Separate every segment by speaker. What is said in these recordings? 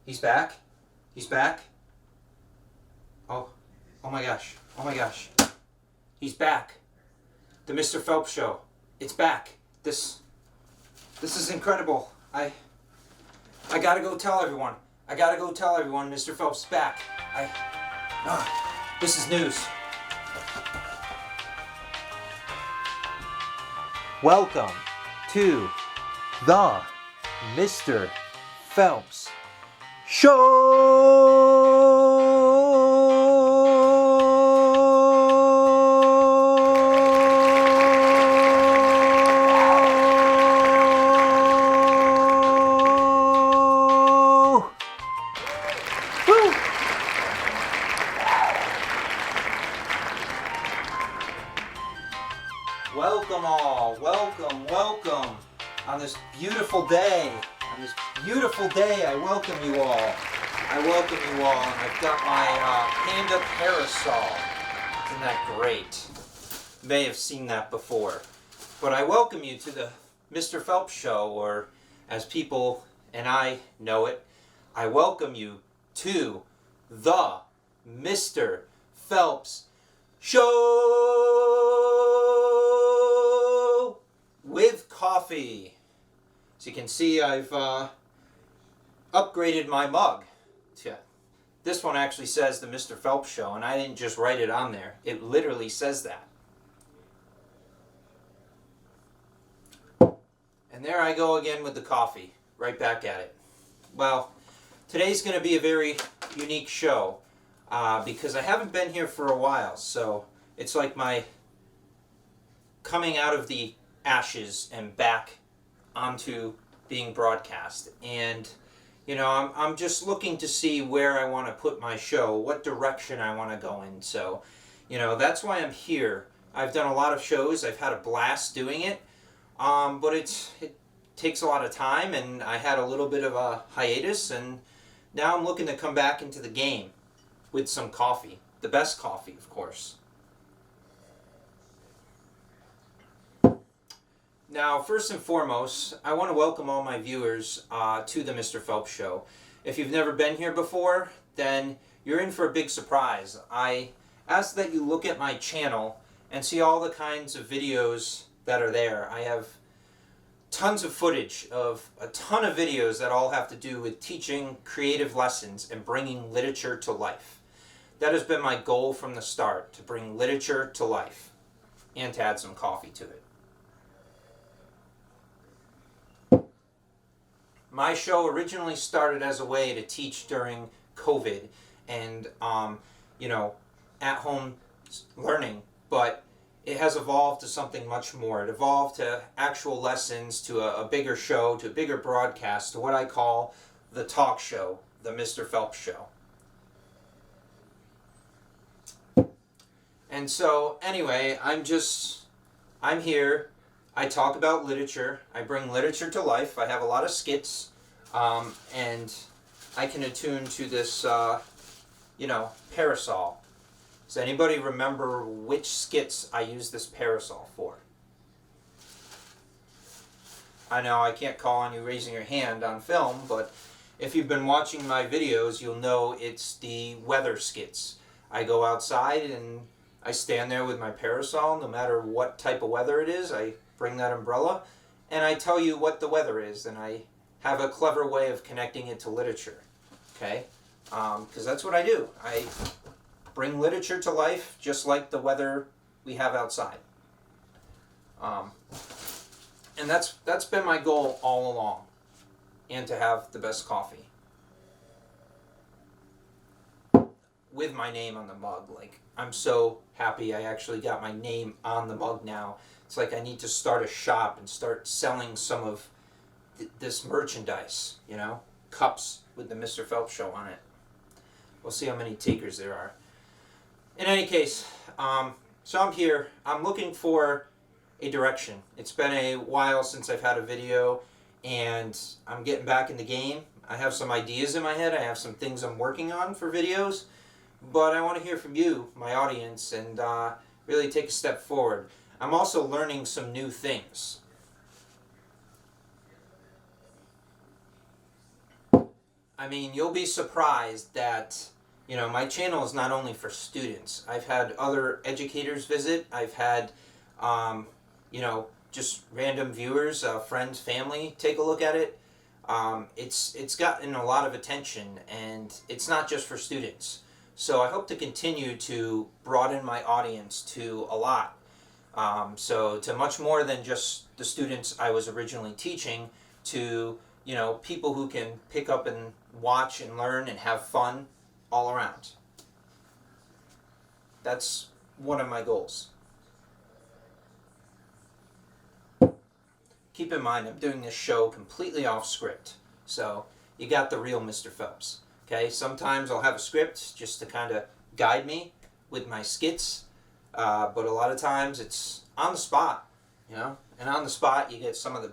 Speaker 1: He's back? He's back? Oh, oh my gosh. Oh my gosh. He's back. The Mr. Phelps Show. It's back. This is incredible. I gotta go tell everyone. I gotta go tell everyone Mr. Phelps is back. This is news. Welcome to the Mr. Phelps Show. Woo! Welcome all, welcome on this beautiful day. On this beautiful day, I welcome you all. And I've got my panda parasol. Isn't that great? You may have seen that before. But I welcome you to the Mr. Phelps Show, or as people and I know it, I welcome you to the Mr. Phelps Show with coffee. As you can see, I've upgraded my mug. This one actually says the Mr. Phelps Show, and I didn't just write it on there. It literally says that. And there I go again with the coffee. Right back at it. Well, today's going to be a very unique show because I haven't been here for a while. So it's like my coming out of the ashes and back onto being broadcast. And you know, I'm just looking to see where I want to put my show, what direction I want to go in. So, you know, that's why I'm here. I've done a lot of shows. I've had a blast doing it. But it takes a lot of time, and I had a little bit of a hiatus, and now I'm looking to come back into the game with some coffee. The best coffee, of course. Now, first and foremost, I want to welcome all my viewers to the Mr. Phelps Show. If you've never been here before, then you're in for a big surprise. I ask that you look at my channel and see all the kinds of videos that are there. I have tons of footage of a ton of videos that all have to do with teaching creative lessons and bringing literature to life. That has been my goal from the start, to bring literature to life and to add some coffee to it. My show originally started as a way to teach during COVID and, you know, at-home learning, but it has evolved to something much more. It evolved to actual lessons, to a bigger show, to a bigger broadcast, to what I call the talk show, the Mr. Phelps Show. And so, anyway, I'm here. I talk about literature. I bring literature to life. I have a lot of skits, and I can attune to this, you know, parasol. Does anybody remember which skits I use this parasol for? I know I can't call on you raising your hand on film, but if you've been watching my videos, you'll know it's the weather skits. I go outside and I stand there with my parasol, no matter what type of weather it is. I bring that umbrella, and I tell you what the weather is, and I have a clever way of connecting it to literature, okay? Because that's what I do. I bring literature to life just like the weather we have outside. And that's been my goal all along, and to have the best coffee. With my name on the mug. Like, I'm so happy I actually got my name on the mug now. It's like I need to start a shop and start selling some of this merchandise, you know? Cups with the Mr. Phelps Show on it. We'll see how many takers there are. In any case, so I'm here. I'm looking for a direction. It's been a while since I've had a video, and I'm getting back in the game. I have some ideas in my head. I have some things I'm working on for videos, but I want to hear from you, my audience, and really take a step forward. I'm also learning some new things. I mean, you'll be surprised that, my channel is not only for students. I've had other educators visit. I've had, just random viewers, friends, family take a look at it. It's gotten a lot of attention, and it's not just for students. So I hope to continue to broaden my audience to a lot. So to much more than just the students I was originally teaching, to people who can pick up and watch and learn and have fun all around. That's one of my goals. Keep in mind, I'm doing this show completely off script, so you got the real Mr. Phelps. Okay, sometimes I'll have a script just to kind of guide me with my skits, but a lot of times it's on the spot, and on the spot you get some of the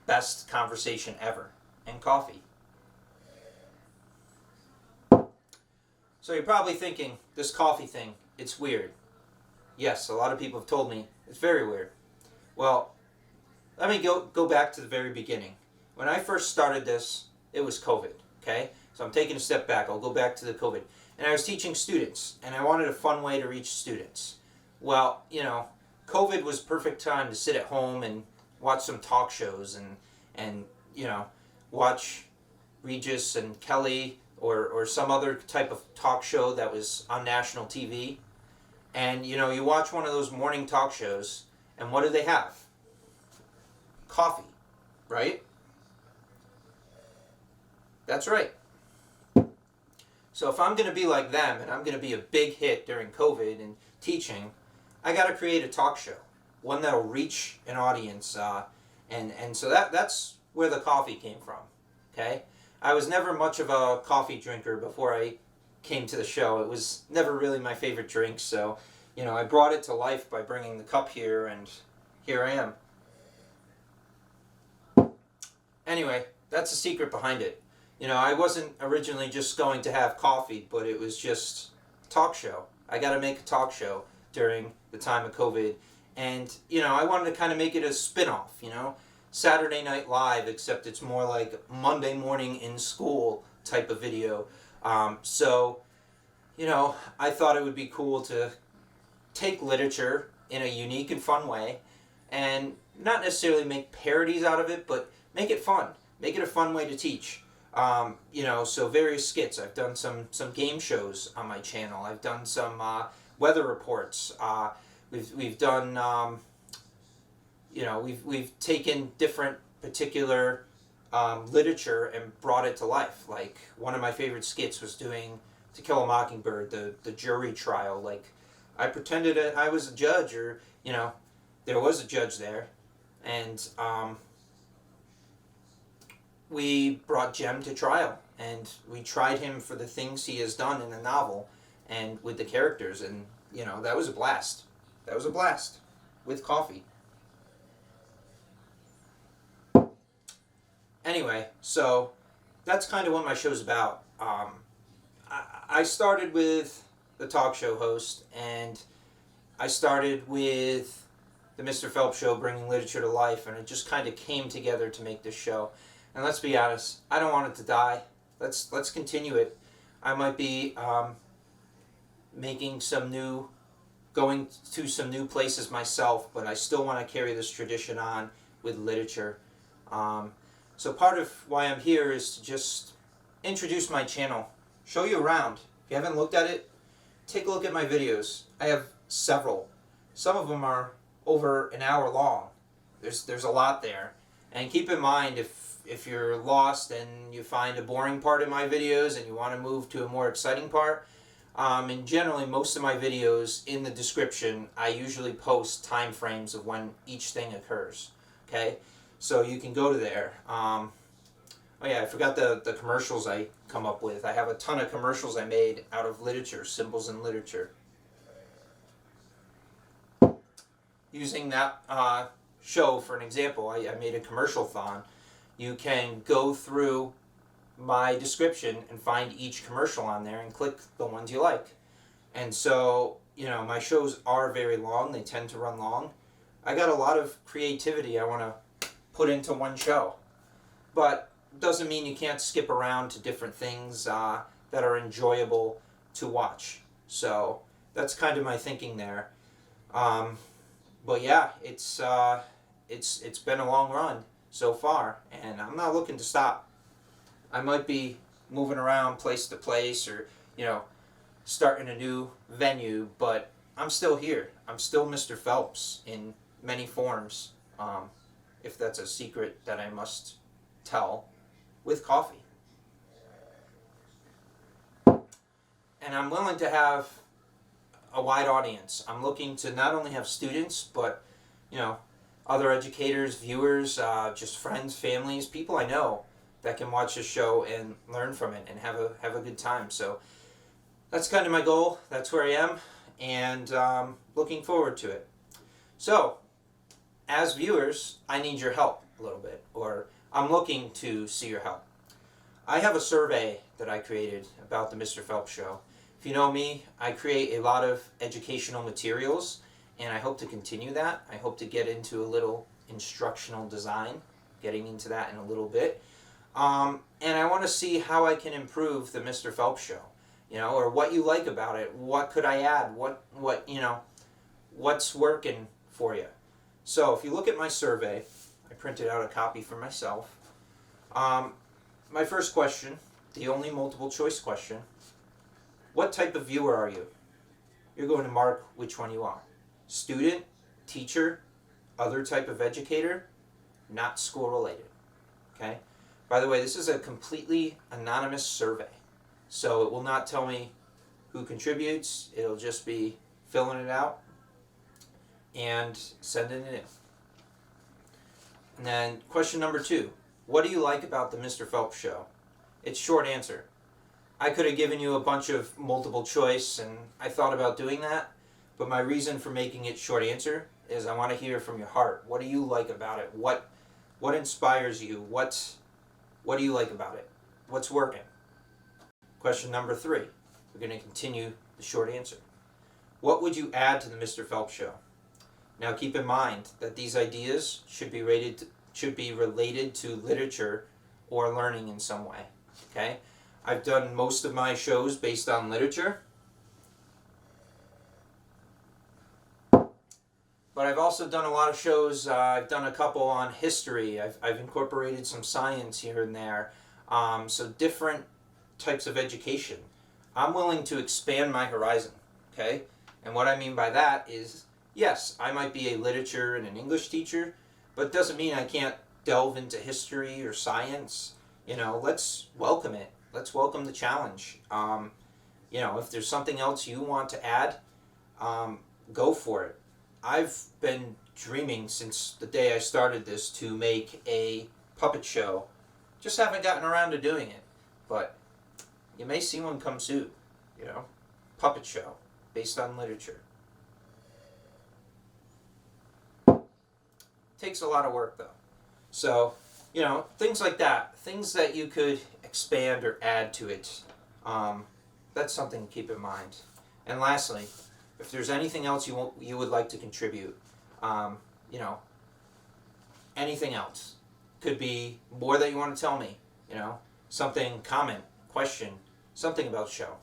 Speaker 1: best conversation ever, and coffee. So you're probably thinking, this coffee thing, it's weird. Yes, a lot of people have told me it's very weird. Well, let me go back to the very beginning. When I first started this, it was COVID, okay? So I'm taking a step back. I'll go back to the COVID. And I was teaching students, and I wanted a fun way to reach students. Well, COVID was perfect time to sit at home and watch some talk shows and watch Regis and Kelly or some other type of talk show that was on national TV. And, you watch one of those morning talk shows, and what do they have? Coffee, right? That's right. So if I'm going to be like them and I'm going to be a big hit during COVID and teaching, I got to create a talk show, one that'll reach an audience, and so that's where the coffee came from. Okay, I was never much of a coffee drinker before I came to the show. It was never really my favorite drink, so I brought it to life by bringing the cup here, and here I am. Anyway, that's the secret behind it. I wasn't originally just going to have coffee, but it was just a talk show. I got to make a talk show during the time of COVID. And, I wanted to kind of make it a spin-off, Saturday Night Live, except it's more like Monday morning in school type of video. So, I thought it would be cool to take literature in a unique and fun way and not necessarily make parodies out of it, but make it fun. Make it a fun way to teach. So various skits. I've done some game shows on my channel. I've done some weather reports. We've done we've taken different particular literature and brought it to life. Like one of my favorite skits was doing To Kill a Mockingbird, the jury trial. Like I pretended I was a judge, or there was a judge there, and we brought Jem to trial, and we tried him for the things he has done in the novel and with the characters, and that was a blast. That was a blast with coffee. Anyway, so that's kind of what my show's about. I started with the talk show host, and I started with the Mr. Phelps Show, bringing literature to life, and it just kind of came together to make this show. And let's be honest, I don't want it to die. Let's continue it. I might be going to some new places myself, but I still want to carry this tradition on with literature. So part of why I'm here is to just introduce my channel, show you around. If you haven't looked at it, take a look at my videos. I have several. Some of them are over an hour long. There's a lot there. And keep in mind, if you're lost and you find a boring part in my videos and you want to move to a more exciting part, and generally most of my videos, in the description, I usually post time frames of when each thing occurs. Okay? So you can go to there. Oh yeah, I forgot the commercials I come up with. I have a ton of commercials I made out of literature, symbols in literature. Using that show for an example, I made a commercial-thon. You can go through my description and find each commercial on there and click the ones you like. And so, my shows are very long. They tend to run long. I got a lot of creativity I want to put into one show. But doesn't mean you can't skip around to different things that are enjoyable to watch. So that's kind of my thinking there. But yeah, it's been a long run so far, and I'm not looking to stop. I might be moving around place to place, or starting a new venue, but I'm still here. I'm still Mr. Phelps in many forms, if that's a secret that I must tell, with coffee. And I'm willing to have a wide audience. I'm looking to not only have students, but other educators, viewers, just friends, families, people I know that can watch this show and learn from it and have a good time. So that's kind of my goal. That's where I am, and looking forward to it. So, as viewers, I need your help a little bit, or I'm looking to see your help. I have a survey that I created about the Mr. Phelps Show. If you know me, I create a lot of educational materials, and I hope to continue that. I hope to get into a little instructional design, getting into that in a little bit. And I want to see how I can improve the Mr. Phelps Show. Or what you like about it. What could I add? What's working for you? So if you look at my survey, I printed out a copy for myself. My first question, the only multiple choice question, what type of viewer are you? You're going to mark which one you are. Student, teacher, other type of educator, not school related. Okay? By the way, this is a completely anonymous survey. So it will not tell me who contributes. It'll just be filling it out and sending it in. And then question number 2. What do you like about the Mr. Phelps Show? It's short answer. I could have given you a bunch of multiple choice, and I thought about doing that. But my reason for making it short answer is I want to hear from your heart. What do you like about it? What inspires you? What do you like about it? What's working? Question number 3. We're going to continue the short answer. What would you add to the Mr. Phelps Show? Now keep in mind that these ideas should be related to literature or learning in some way. Okay? I've done most of my shows based on literature. But I've also done a lot of shows. I've done a couple on history. I've incorporated some science here and there. So different types of education. I'm willing to expand my horizon, okay? And what I mean by that is, yes, I might be a literature and an English teacher, but it doesn't mean I can't delve into history or science. Let's welcome it. Let's welcome the challenge. If there's something else you want to add, go for it. I've been dreaming since the day I started this to make a puppet show. Just haven't gotten around to doing it, but you may see one come soon, puppet show based on literature. Takes a lot of work though. So, things like that, things that you could expand or add to it, that's something to keep in mind. And lastly, if there's anything else you would like to contribute, anything else. Could be more that you want to tell me, something, comment, question, something about the show.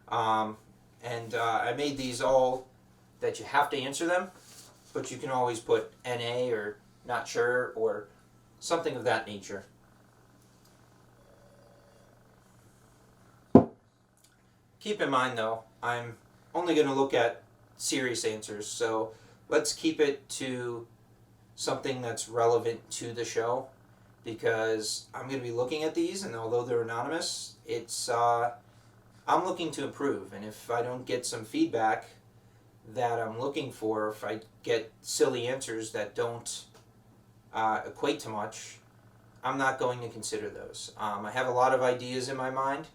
Speaker 1: I made these all that you have to answer them, but you can always put NA or not sure or something of that nature. Keep in mind though, I'm only going to look at serious answers, so let's keep it to something that's relevant to the show, because I'm going to be looking at these, and although they're anonymous, it's I'm looking to improve, and if I don't get some feedback that I'm looking for, if I get silly answers that don't equate to much, I'm not going to consider those. I have a lot of ideas in my mind,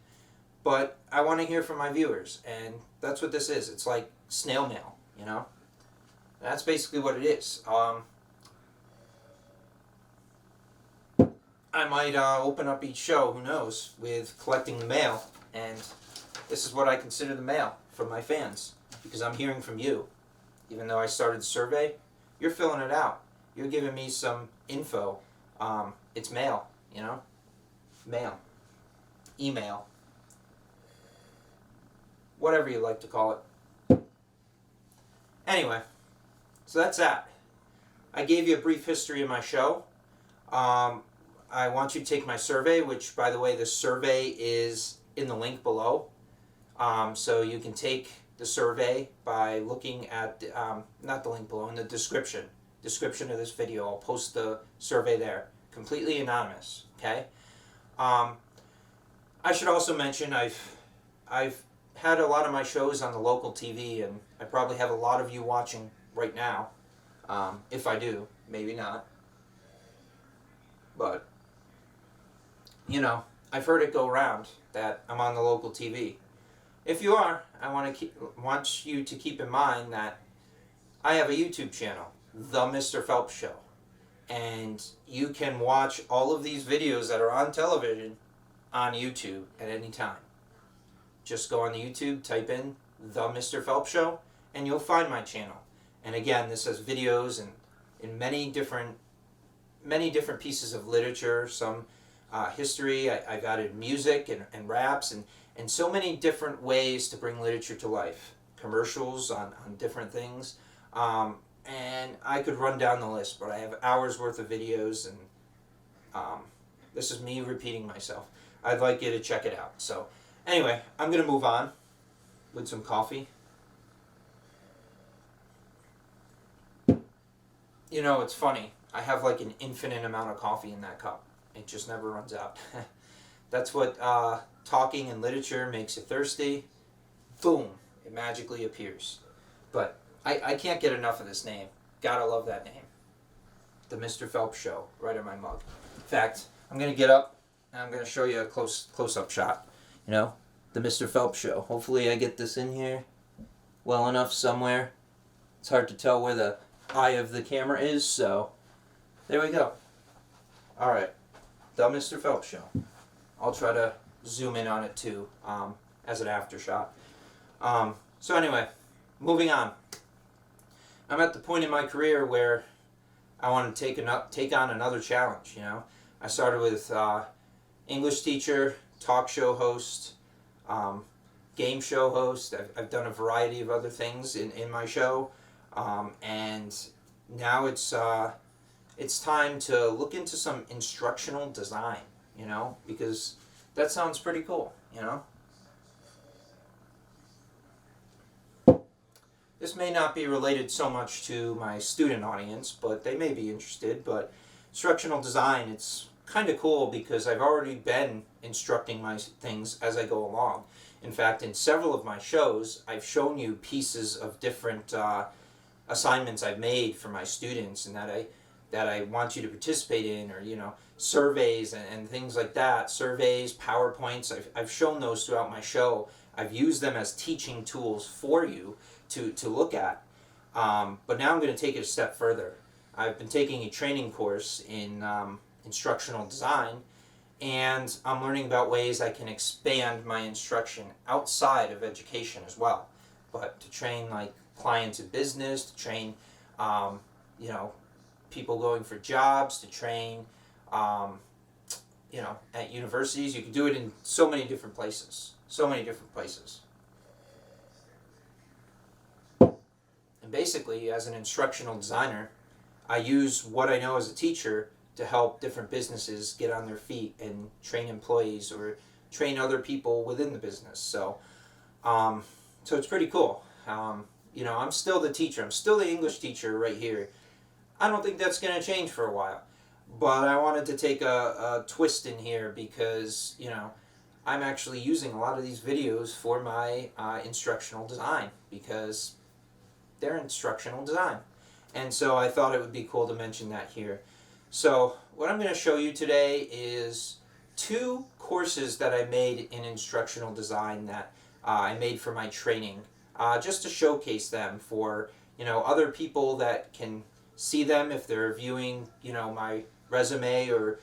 Speaker 1: but I want to hear from my viewers, and that's what this is. It's like snail mail, That's basically what it is. I might open up each show, who knows, with collecting the mail, and this is what I consider the mail from my fans, because I'm hearing from you. Even though I started the survey, you're filling it out. You're giving me some info. It's mail, mail, email, whatever you like to call it. Anyway, so that's that. I gave you a brief history of my show. I want you to take my survey, which, by the way, the survey is in the link below. So you can take the survey by looking at, not the link below, in the description of this video. I'll post the survey there. Completely anonymous, okay? I should also mention I've had a lot of my shows on the local TV, and I probably have a lot of you watching right now. If I do, maybe not. But, you know, I've heard it go around that I'm on the local TV. If you are, I want you to keep in mind that I have a YouTube channel, The Mr. Phelps Show. And you can watch all of these videos that are on television on YouTube at any time. Just go on the YouTube, type in The Mr. Phelps Show, and you'll find my channel. And again, this has videos and in many different pieces of literature, some history. I've added music and raps and so many different ways to bring literature to life. Commercials on different things. And I could run down the list, but I have hours worth of videos, and this is me repeating myself. I'd like you to check it out. So anyway, I'm going to move on with some coffee. You know, it's funny. I have like an infinite amount of coffee in that cup. It just never runs out. That's what talking and literature makes you thirsty. Boom, it magically appears. But I can't get enough of this name. Gotta love that name. The Mr. Phelps Show, right in my mug. In fact, I'm going to get up and I'm going to show you a close-up shot. You know, the Mr. Phelps Show. Hopefully I get this in here well enough somewhere. It's hard to tell where the eye of the camera is, so there we go. Alright, the Mr. Phelps Show. I'll try to zoom in on it too, as an after shot. So anyway, moving on. I'm at the point in my career where I want to take on another challenge, you know. I started with English teacher, talk show host, game show host. I've done a variety of other things in my show. And now it's time to look into some instructional design, you know, because that sounds pretty cool, you know. This may not be related so much to my student audience, but they may be interested. But instructional design, it's kind of cool because I've already been instructing my things as I go along. In fact, in several of my shows, I've shown you pieces of different assignments I've made for my students and that I want you to participate in, or, you know, surveys and things like that. Surveys, PowerPoints, I've shown those throughout my show. I've used them as teaching tools for you to look at. But now I'm going to take it a step further. I've been taking a training course in instructional design, and I'm learning about ways I can expand my instruction outside of education as well. But to train like clients in business, to train you know, people going for jobs, to train you know, at universities. You can do it in so many different places. So many different places. And basically, as an instructional designer, I use what I know as a teacher to help different businesses get on their feet and train employees or train other people within the business. So, so it's pretty cool. You know, I'm still the teacher. I'm still the English teacher right here. I don't think that's going to change for a while. But I wanted to take a twist in here because, you know, I'm actually using a lot of these videos for my instructional design because they're instructional design. And so I thought it would be cool to mention that here. So what I'm going to show you today is 2 courses that I made in instructional design that I made for my training, just to showcase them for, you know, other people that can see them if they're viewing, you know, my resume or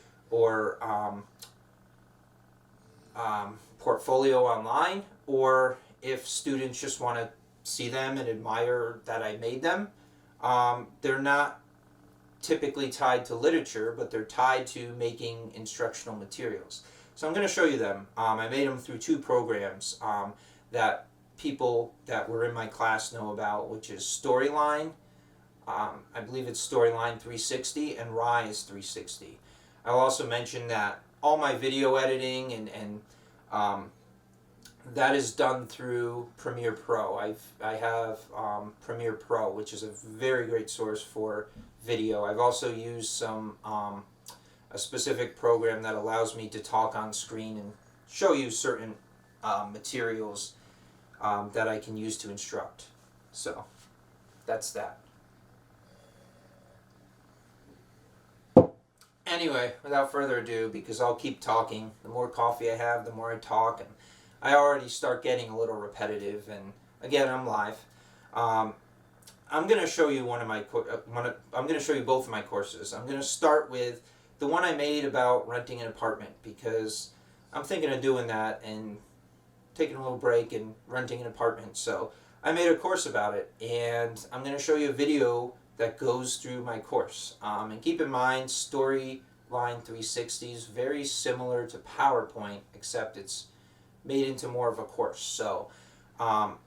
Speaker 1: portfolio online, or if students just want to see them and admire that I made them. They're not typically tied to literature, but they're tied to making instructional materials. So I'm going to show you them. I made them through two programs that people that were in my class know about, which is Storyline. I believe it's Storyline 360 and Rise 360. I'll also mention that all my video editing and that is done through Premiere Pro. I have Premiere Pro, which is a very great source for video. I've also used some a specific program that allows me to talk on screen and show you certain materials that I can use to instruct. So that's that. Anyway, without further ado, because I'll keep talking, the more coffee I have, the more I talk, and I already start getting a little repetitive. And again, I'm live. I'm going to show you I'm going to show you both of my courses. I'm going to start with the one I made about renting an apartment, because I'm thinking of doing that and taking a little break and renting an apartment. So I made a course about it, and I'm going to show you a video that goes through my course. And keep in mind, Storyline 360 is very similar to PowerPoint, except it's made into more of a course. So I'm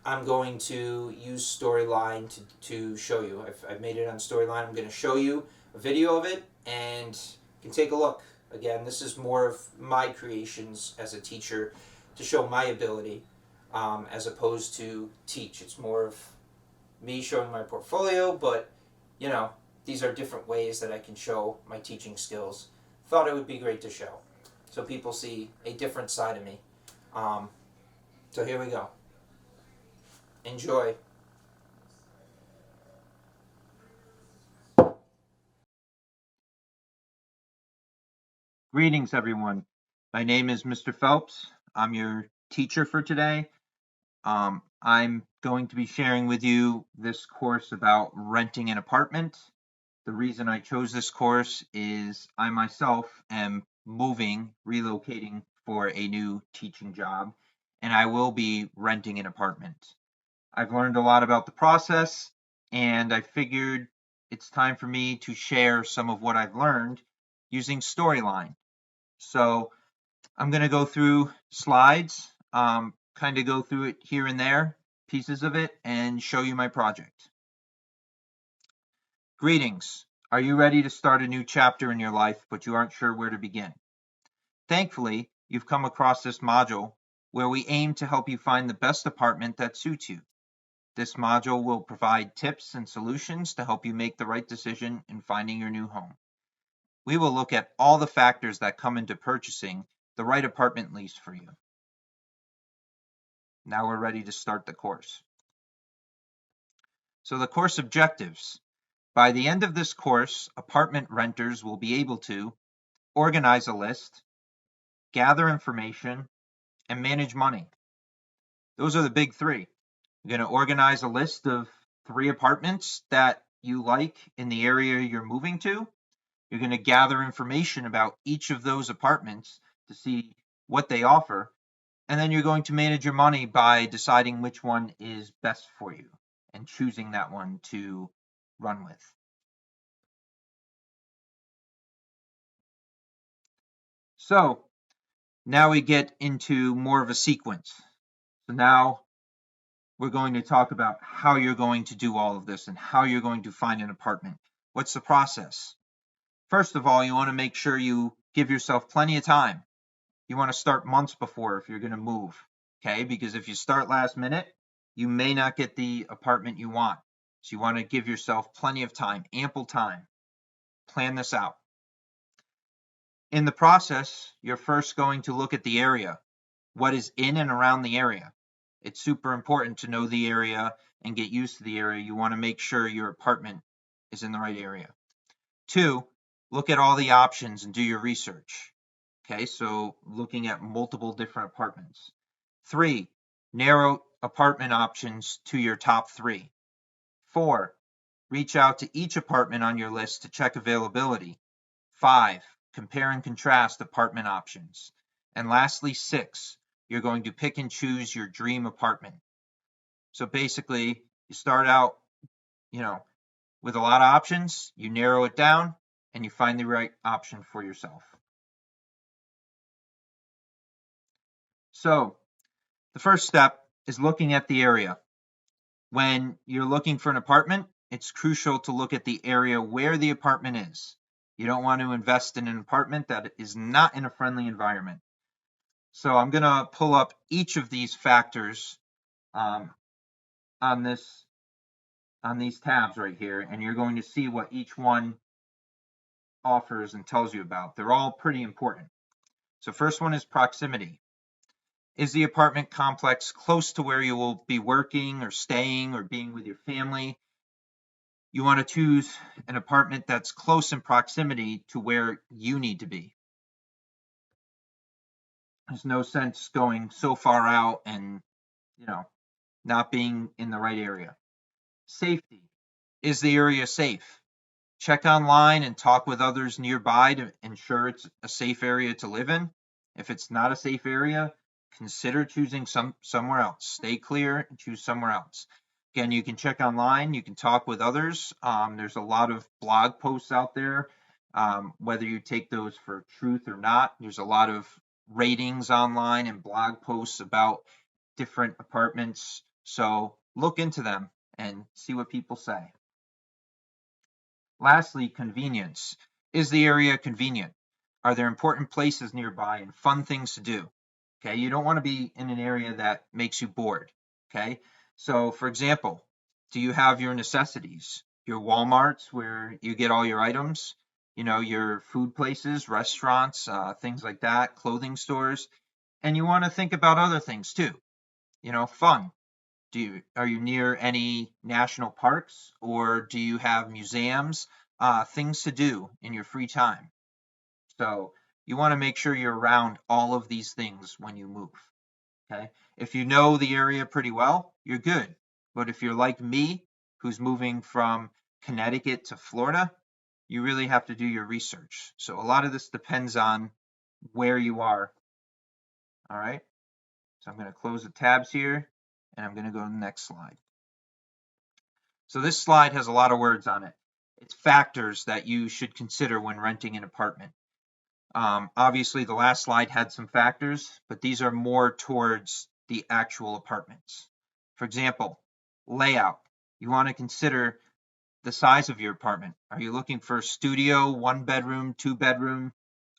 Speaker 1: going to use Storyline to show you. I've made it on Storyline. I'm going to show you a video of it, and you can take a look. Again, this is more of my creations as a teacher to show my ability as opposed to teach. It's more of me showing my portfolio, but you know, these are different ways that I can show my teaching skills. Thought it would be great to show, so people see a different side of me. So here we go. Enjoy. Greetings, everyone. My name is Mr. Phelps. I'm your teacher for today. I'm going to be sharing with you this course about renting an apartment. The reason I chose this course is I myself am relocating for a new teaching job, and I will be renting an apartment. I've learned a lot about the process, and I figured it's time for me to share some of what I've learned using Storyline. So I'm going to go through slides, kind of go through it here and there, pieces of it, and show you my project. Greetings. Are you ready to start a new chapter in your life, but you aren't sure where to begin? Thankfully, you've come across this module where we aim to help you find the best apartment that suits you. This module will provide tips and solutions to help you make the right decision in finding your new home. We will look at all the factors that come into purchasing the right apartment lease for you. Now we're ready to start the course. So the course objectives. By the end of this course, apartment renters will be able to organize a list, gather information, and manage money. Those are the big three. You're going to organize a list of 3 apartments that you like in the area you're moving to. You're going to gather information about each of those apartments to see what they offer. And then you're going to manage your money by deciding which one is best for you and choosing that one to run with. So now we get into more of a sequence. So now we're going to talk about how you're going to do all of this and how you're going to find an apartment. What's the process? First of all, you want to make sure you give yourself plenty of time. You want to start months before if you're going to move, okay? Because if you start last minute, you may not get the apartment you want. So you want to give yourself plenty of time, ample time. Plan this out. In the process, you're first going to look at the area, what is in and around the area. It's super important to know the area and get used to the area. You want to make sure your apartment is in the right area. 2, look at all the options and do your research. Okay, so looking at multiple different apartments. 3, narrow apartment options to your top 3. 4, reach out to each apartment on your list to check availability. 5, compare and contrast apartment options. And lastly, 6, you're going to pick and choose your dream apartment. So basically, you start out, with a lot of options, you narrow it down, and you find the right option for yourself. So the first step is looking at the area. When you're looking for an apartment, it's crucial to look at the area where the apartment is. You don't want to invest in an apartment that is not in a friendly environment. So I'm going to pull up each of these factors um, on these tabs right here, and you're going to see what each one offers and tells you about. They're all pretty important. So first one is proximity. Is the apartment complex close to where you will be working or staying or being with your family? You want to choose an apartment that's close in proximity to where you need to be. There's no sense going so far out and, not being in the right area. Safety. Is the area safe? Check online and talk with others nearby to ensure it's a safe area to live in. If it's not a safe area, consider choosing somewhere else. Stay clear and choose somewhere else. Again, you can check online, you can talk with others. There's a lot of blog posts out there, whether you take those for truth or not. There's a lot of ratings online and blog posts about different apartments. So look into them and see what people say. Lastly, convenience. Is the area convenient? Are there important places nearby and fun things to do? Okay, you don't want to be in an area that makes you bored. Okay, so for example, do you have your necessities, your Walmarts where you get all your items, your food places, restaurants, things like that, clothing stores, and you want to think about other things too, fun. Are you near any national parks or do you have museums, things to do in your free time? So you want to make sure you're around all of these things when you move. Okay. If you know the area pretty well, you're good. But if you're like me, who's moving from Connecticut to Florida, you really have to do your research. So a lot of this depends on where you are. All right. So I'm going to close the tabs here and I'm going to go to the next slide. So this slide has a lot of words on it. It's factors that you should consider when renting an apartment. Obviously, the last slide had some factors, but these are more towards the actual apartments. For example, layout. You want to consider the size of your apartment. Are you looking for a studio, 1 bedroom, 2 bedroom,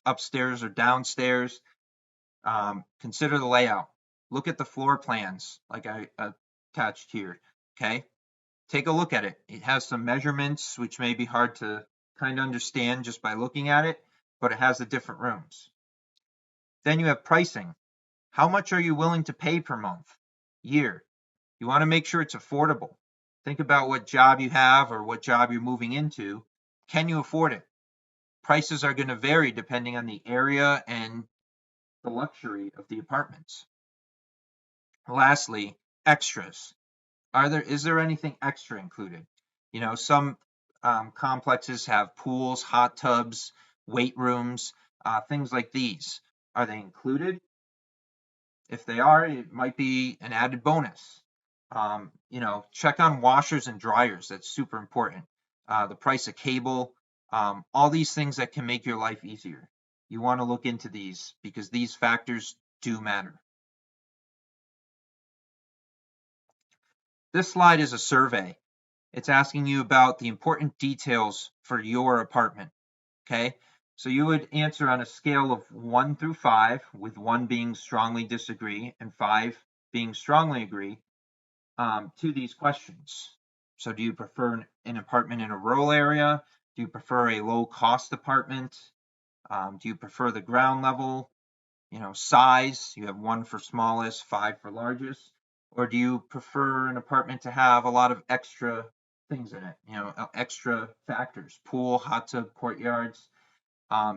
Speaker 1: upstairs or downstairs? Consider the layout. Look at the floor plans like I attached here. Okay. Take a look at it. It has some measurements, which may be hard to kind of understand just by looking at it, but it has the different rooms. Then you have pricing. How much are you willing to pay per month, year? You want to make sure it's affordable. Think about what job you have or what job you're moving into. Can you afford it? Prices are going to vary depending on the area and the luxury of the apartments. Lastly, extras. Is there anything extra included? Some complexes have pools, hot tubs, weight rooms, things like these. Are they included? If they are, it might be an added bonus. Check on washers and dryers. That's super important. The price of cable, all these things that can make your life easier. You want to look into these because these factors do matter. This slide is a survey. It's asking you about the important details for your apartment. Okay, so you would answer on a scale of 1 through 5, with 1 being strongly disagree and 5 being strongly agree, to these questions. So do you prefer an apartment in a rural area? Do you prefer a low cost apartment? Do you prefer the ground level? Size, you have 1 for smallest, 5 for largest. Or do you prefer an apartment to have a lot of extra things in it, extra factors, pool, hot tub, courtyards?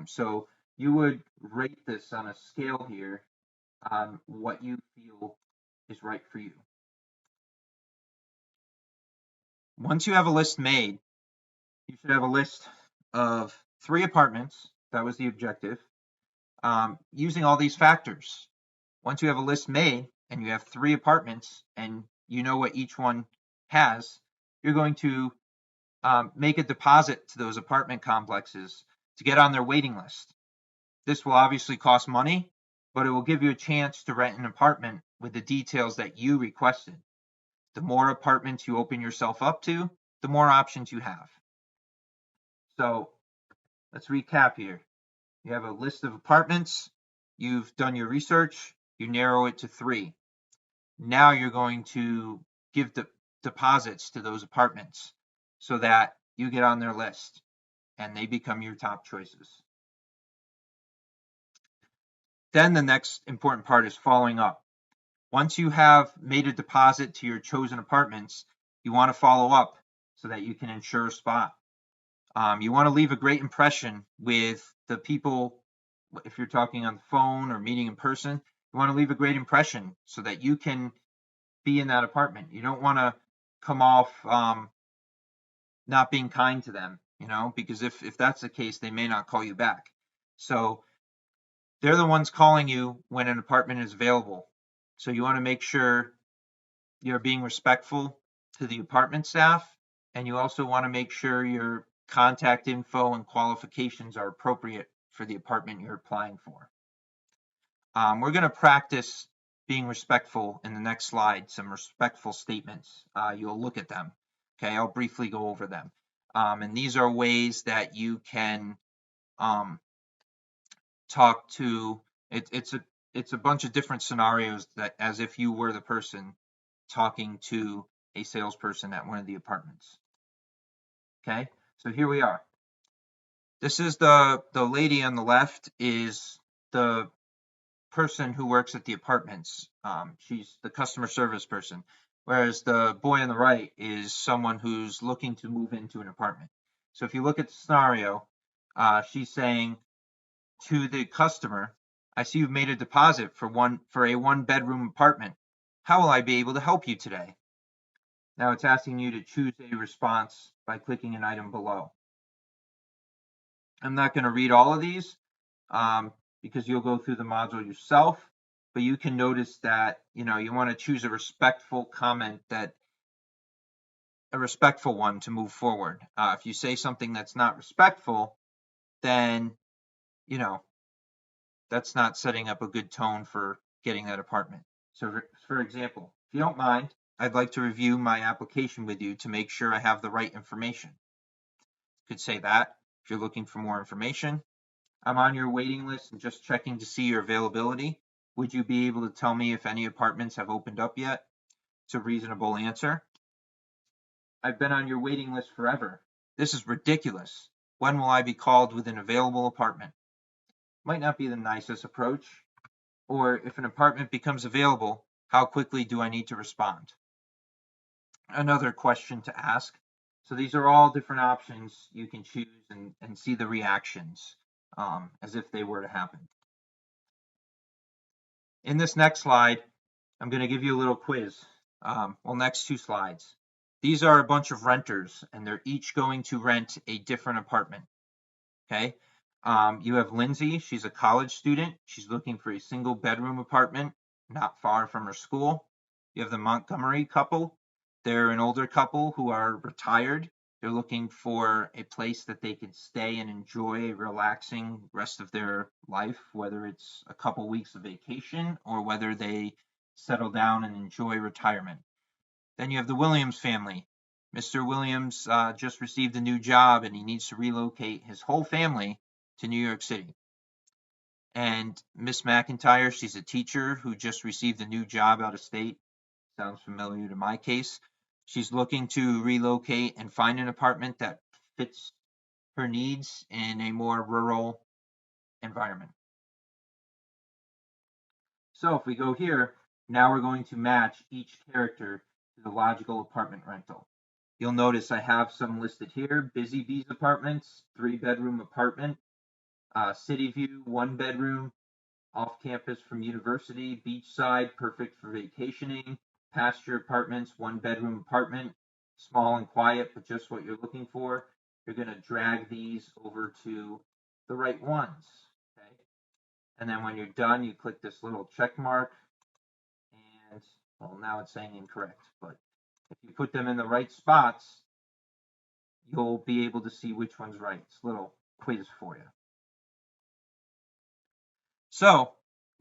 Speaker 1: So you would rate this on a scale here on what you feel is right for you. Once you have a list made, you should have a list of 3 apartments. That was the objective. Using all these factors. Once you have a list made and you have 3 apartments and you know what each one has, you're going to make a deposit to those apartment complexes to get on their waiting list. This will obviously cost money, but it will give you a chance to rent an apartment with the details that you requested. The more apartments you open yourself up to, the more options you have. So let's recap here. You have a list of apartments, you've done your research, you narrow it to 3. Now you're going to give the deposits to those apartments so that you get on their list and they become your top choices. Then the next important part is following up. Once you have made a deposit to your chosen apartments, you want to follow up so that you can ensure a spot. You want to leave a great impression with the people. If you're talking on the phone or meeting in person, you want to leave a great impression so that you can be in that apartment. You don't want to come off not being kind to them, because if that's the case, they may not call you back. So they're the ones calling you when an apartment is available. So you want to make sure you're being respectful to the apartment staff, and you also want to make sure your contact info and qualifications are appropriate for the apartment you're applying for. We're going to practice being respectful in the next slide, some respectful statements. You'll look at them. Okay, I'll briefly go over them. And these are ways that you can talk to, it's a bunch of different scenarios that as if you were the person talking to a salesperson at one of the apartments. Okay, so here we are. This is the lady on the left is the person who works at the apartments. She's the customer service person, whereas the boy on the right is someone who's looking to move into an apartment. So if you look at the scenario, she's saying to the customer, I see you've made a deposit for a 1-bedroom apartment. How will I be able to help you today? Now it's asking you to choose a response by clicking an item below. I'm not going to read all of these because you'll go through the module yourself, but you can notice that you want to choose a respectful comment, a respectful one to move forward. If you say something that's not respectful, then that's not setting up a good tone for getting that apartment. So for example, if you don't mind, I'd like to review my application with you to make sure I have the right information. You could say that if you're looking for more information. I'm on your waiting list and just checking to see your availability. Would you be able to tell me if any apartments have opened up yet? It's a reasonable answer. I've been on your waiting list forever. This is ridiculous. When will I be called with an available apartment? Might not be the nicest approach. Or if an apartment becomes available, how quickly do I need to respond? Another question to ask. So these are all different options you can choose and see the reactions as if they were to happen. In this next slide, I'm going to give you a little quiz. Next 2 slides. These are a bunch of renters, and they're each going to rent a different apartment. Okay. You have Lindsay. She's a college student. She's looking for a 1-bedroom apartment not far from her school. You have the Montgomery couple. They're an older couple who are retired. They're looking for a place that they can stay and enjoy a relaxing rest of their life, whether it's a couple weeks of vacation or whether they settle down and enjoy retirement. Then you have the Williams family. Mr. Williams just received a new job and he needs to relocate his whole family to New York City. And Miss McIntyre, she's a teacher who just received a new job out of state. Sounds familiar to my case. She's looking to relocate and find an apartment that fits her needs in a more rural environment. So if we go here, now we're going to match each character to the logical apartment rental. You'll notice I have some listed here. Busy Bees Apartments, 3-bedroom apartment. City View, 1-bedroom. Off campus from university. Beachside, perfect for vacationing. Pasture Apartments, 1-bedroom apartment. Small and quiet, but just what you're looking for. You're going to drag these over to the right ones. Okay? And then when you're done, you click this little check mark. And, well, now it's saying incorrect. But if you put them in the right spots, you'll be able to see which one's right. It's a little quiz for you. So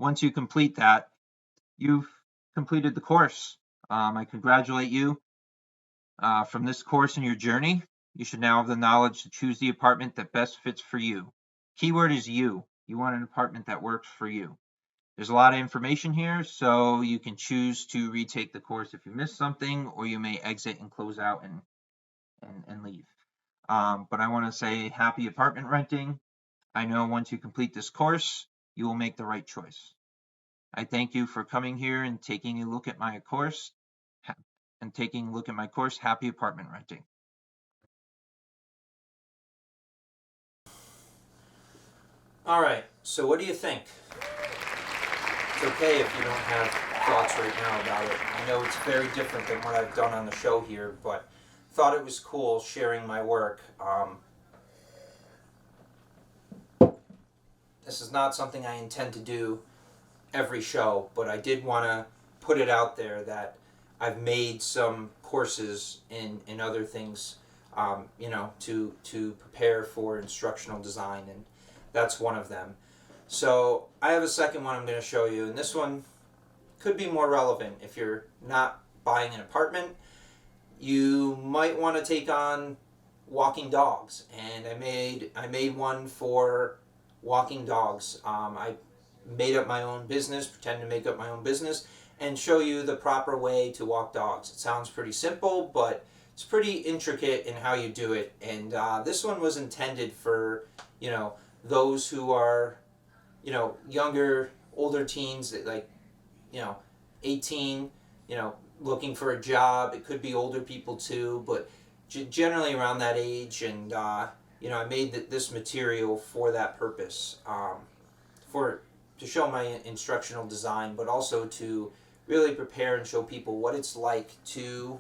Speaker 1: once you complete that, you've completed the course. I congratulate you. From this course in your journey, you should now have the knowledge to choose the apartment that best fits for you. Keyword is you. You want an apartment that works for you. There's a lot of information here, so you can choose to retake the course if you missed something, or you may exit and close out and leave. But I want to say happy apartment renting. I know once you complete this course, you will make the right choice. I thank you for coming here and taking a look at my course. Happy apartment renting. All right, so what do you think? It's okay if you don't have thoughts right now about it. I know it's very different than what I've done on the show here, but thought it was cool sharing my work. This is not something I intend to do every show, but I did want to put it out there that I've made some courses in other things, to prepare for instructional design, and that's one of them. So I have a second one I'm going to show you, and this one could be more relevant if you're not buying an apartment. You might want to take on walking dogs, and I made one for walking dogs. I made up my own business, pretend to make up my own business, and show you the proper way to walk dogs. It sounds pretty simple, but it's pretty intricate in how you do it. And this one was intended for, those who are, younger, older teens, like, 18, looking for a job. It could be older people too, but generally around that age. And, I made this material for that purpose, to show my instructional design, but also to really prepare and show people what it's like to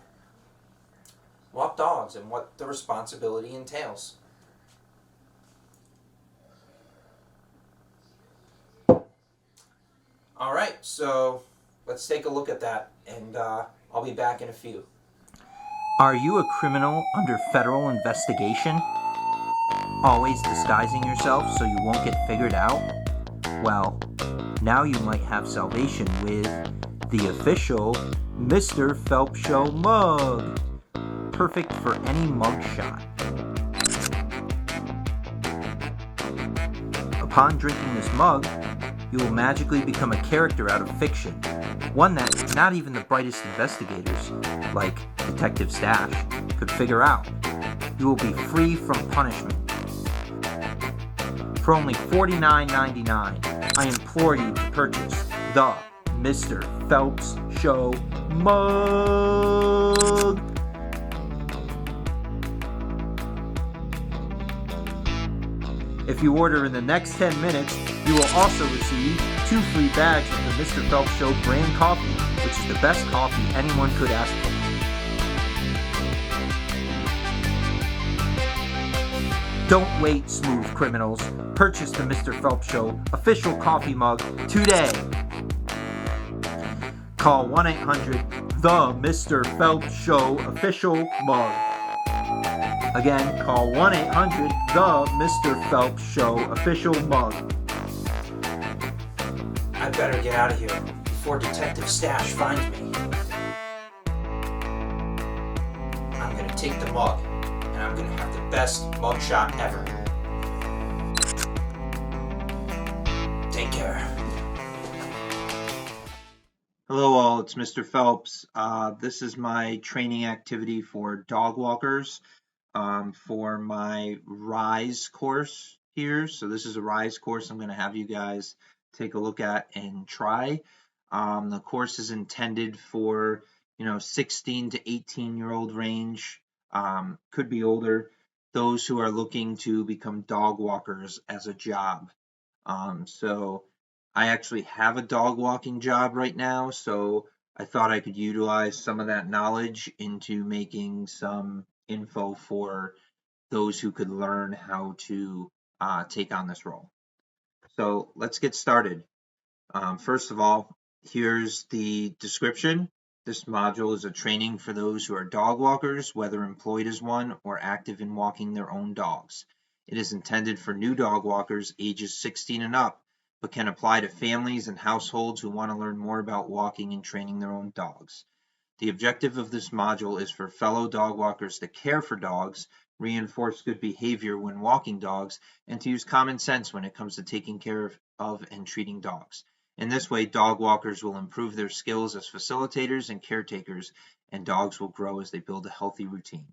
Speaker 1: walk dogs and what the responsibility entails. All right, so let's take a look at that, and I'll be back in a few. Are you a criminal under federal investigation? Always disguising yourself so you won't get figured out? Well, now you might have salvation with the official Mr. Phelps Show mug. Perfect for any mug shot. Upon drinking this mug, you will magically become a character out of fiction. One that not even the brightest investigators, like Detective Stash, could figure out. You will be free from punishment. For only $49.99, I implore you to purchase the Mr. Phelps Show mug. If you order in the next 10 minutes, you will also receive 2 free bags of the Mr. Phelps Show brand coffee, which is the best coffee anyone could ask for. Don't wait, smooth criminals. Purchase the Mr. Phelps Show official coffee mug today. Call 1-800-THE Mr. Phelps Show official mug. Again, call 1-800-THE Mr. Phelps Show official mug. I better get out of here before Detective Stash finds me. I'm gonna take the mug, and I'm gonna have the best mug shot ever. Take care. Hello all, it's Mr. Phelps. This is my training activity for dog walkers for my RISE course here. So this is a RISE course I'm going to have you guys take a look at and try. The course is intended for 16 to 18-year-old range, could be older, those who are looking to become dog walkers as a job. So I actually have a dog walking job right now, so I thought I could utilize some of that knowledge into making some info for those who could learn how to take on this role. So let's get started. First of all, here's the description. This module is a training for those who are dog walkers, whether employed as one or active in walking their own dogs. It is intended for new dog walkers ages 16 and up but can apply to families and households who want to learn more about walking and training their own dogs. The objective of this module is for fellow dog walkers to care for dogs, reinforce good behavior when walking dogs, and to use common sense when it comes to taking care of and treating dogs. In this way, dog walkers will improve their skills as facilitators and caretakers, and dogs will grow as they build a healthy routine.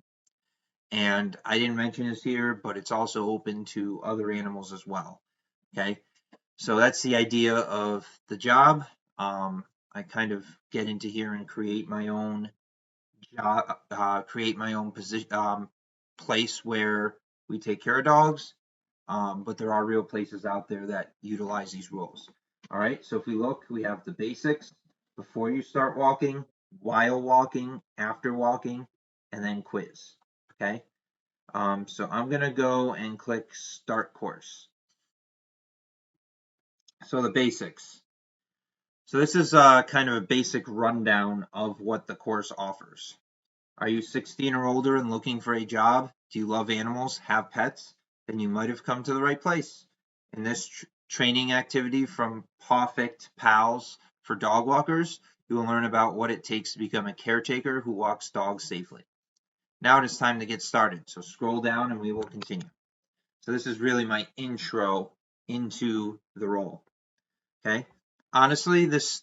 Speaker 1: And I didn't mention this here, but it's also open to other animals as well. Okay, so that's the idea of the job. I kind of get into here and create my own job, create my own position, place where we take care of dogs. But there are real places out there that utilize these rules. All right, so if we look, we have the basics before you start walking, while walking, after walking, and then quiz. Okay, so I'm gonna go and click start course. So the basics. So this is kind of a basic rundown of what the course offers. Are you 16 or older and looking for a job? Do you love animals, have pets? Then you might have come to the right place. In this training activity from Pawfect Pals for dog walkers, you will learn about what it takes to become a caretaker who walks dogs safely. Now it is time to get started, so scroll down and we will continue. So this is really my intro into the role. Okay. Honestly, this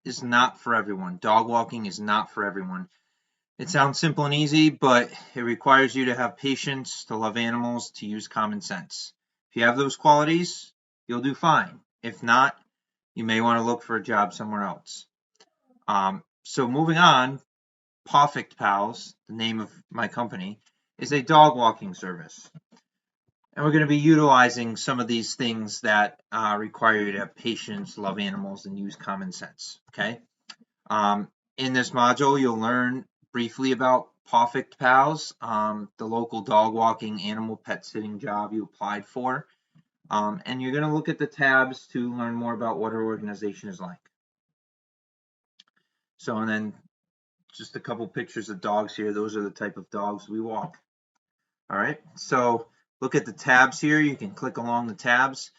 Speaker 1: is not for everyone. Dog walking is not for everyone. It sounds simple and easy, but it requires you to have patience, to love animals, to use common sense. If you have those qualities, you'll do fine. If not, you may want to look for a job somewhere else. So moving on, Pawfect Pals, the name of my company, is a dog walking service. And we're going to be utilizing some of these things that require you to have patience, love animals, and use common sense. Okay. In this module, you'll learn briefly about Pawfect Pals, the local dog walking animal pet sitting job you applied for. And you're going to look at the tabs to learn more about what our organization is like. So, and then just a couple pictures of dogs here. Those are the type of dogs we walk. All right, so look at the tabs here. You can click along the tabs.